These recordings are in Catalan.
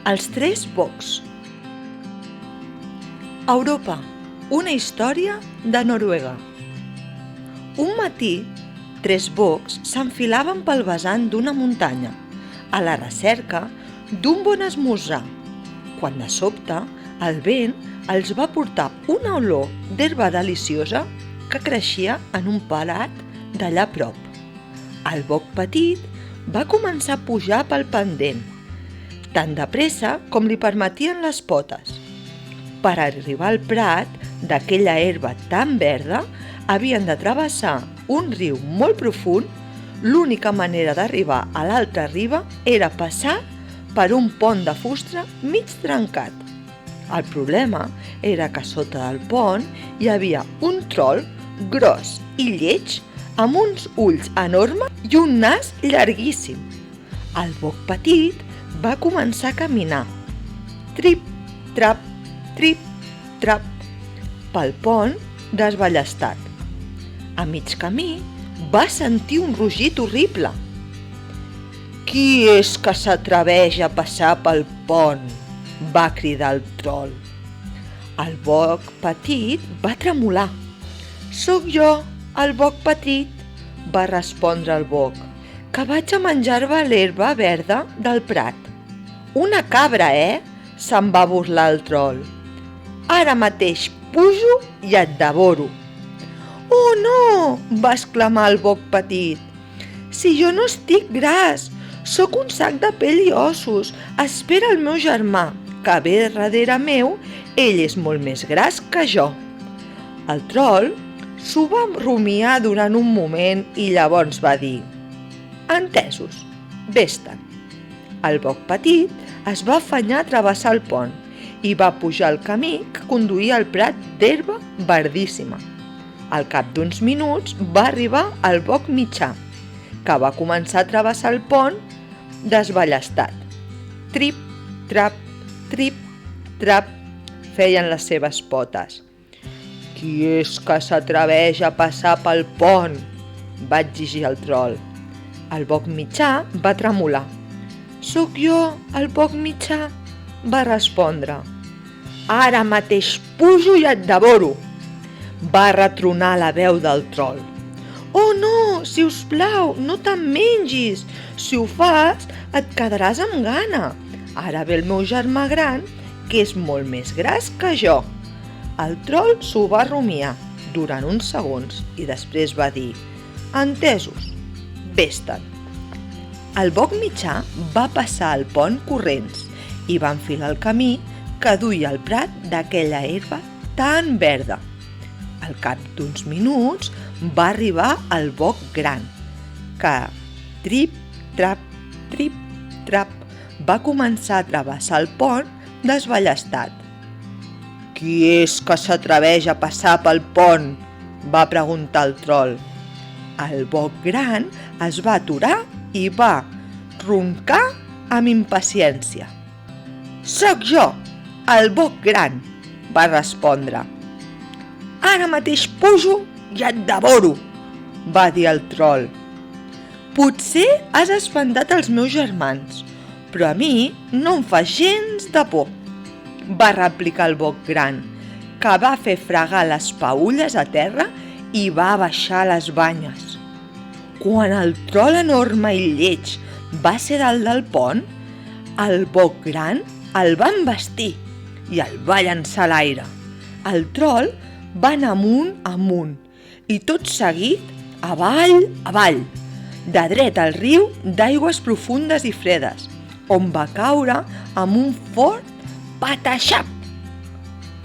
Els tres bocs. Europa, una història de Noruega. Un matí, tres bocs s'enfilaven pel vessant d'una muntanya, a la recerca d'un bon esmorzar, quan de sobte el vent els va portar una olor d'herba deliciosa que creixia en un parat d'allà a prop. El boc petit va començar a pujar pel pendent, tan de pressa com li permetien les potes. Per arribar al prat d'aquella herba tan verda, havien de travessar un riu molt profund. L'única manera d'arribar a l'altra riba era passar per un pont de fusta mig trencat. El problema era que sota del pont hi havia un trol gros i lleig amb uns ulls enormes i un nas llarguíssim. El boc petit va començar a caminar, trip, trap, pel pont desballestat. A mig camí va sentir un rugit horrible. «Qui és que s'atreveix a passar pel pont?», va cridar el trol. El boc petit va tremolar. «Soc jo, el boc petit», va respondre el boc, «que vaig a menjar-me l'herba verda del prat». «Una cabra, se'n va burlar el trol. «Ara mateix pujo i et devoro». «Oh no!», va exclamar el boc petit. «Si jo no estic gras, sóc un sac de pell i ossos. Espera el meu germà, que ve darrere meu, ell és molt més gras que jo». El trol s'ho va rumiar durant un moment i llavors va dir: «Entesos, vés-te'n». El boc petit es va afanyar a travessar el pont i va pujar el camí que conduïa al prat d'herba verdíssima. Al cap d'uns minuts va arribar el boc mitjà, que va començar a travessar el pont desballestat. Trip, trap, feien les seves potes. «Qui és que s'atreveix a passar pel pont?», va exigir el trol. El boc mitjà va tremolar. «Sóc jo, el boc mitjà», va respondre. «Ara mateix pujo i et devoro», va retronar la veu del trol. «Oh no, si us plau, no te'n mengis. Si ho fas, et quedaràs amb gana. Ara ve el meu germà gran, que és molt més gras que jo». El trol s'ho va rumiar durant uns segons i després va dir: «Entesos, vés-te'n». El boc mitjà va passar el pont corrents i va enfilar el camí que duia al prat d'aquella herba tan verda. Al cap d'uns minuts va arribar el boc gran, que, trip, trap, va començar a travessar el pont desballestat. «Qui és que s'atreveix a passar pel pont?», va preguntar el trol. El boc gran es va aturar i va roncar amb impaciència. «Soc jo, el boc gran», va respondre. «Ara mateix pujo i et devoro», va dir el trol. «Potser has espantat els meus germans, però a mi no em fa gens de por», va replicar el boc gran, que va fer fregar les peülles a terra i va baixar les banyes. Quan el trol enorme i lleig va ser dalt del pont, el boc gran el va embestir i el va llançar a l'aire. El trol va anar amunt i tot seguit avall, de dret al riu d'aigües profundes i fredes, on va caure amb un fort pataxap.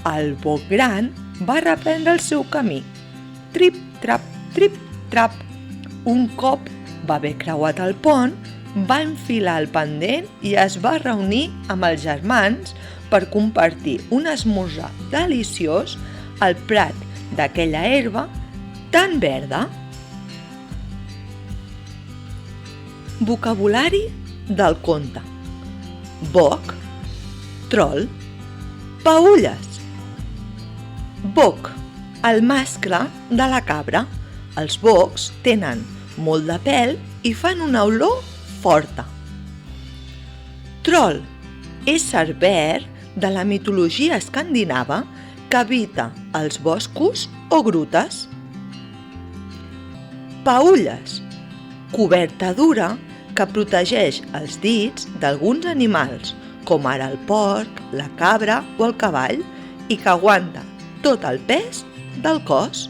El boc gran va reprendre el seu camí. Trip, trap. Un cop va haver creuat el pont, va enfilar el pendent i es va reunir amb els germans per compartir un esmorzar deliciós al prat d'aquella herba tan verda. Vocabulari del conte: boc, trol, peülles. Boc, el mascle de la cabra. Els bocs tenen molt de pèl i fan una olor forta. Trol, ésser verd de la mitologia escandinava que habita els boscos o grutes. Paulles, coberta dura que protegeix els dits d'alguns animals, com ara el porc, la cabra o el cavall, i que aguanta tot el pes del cos.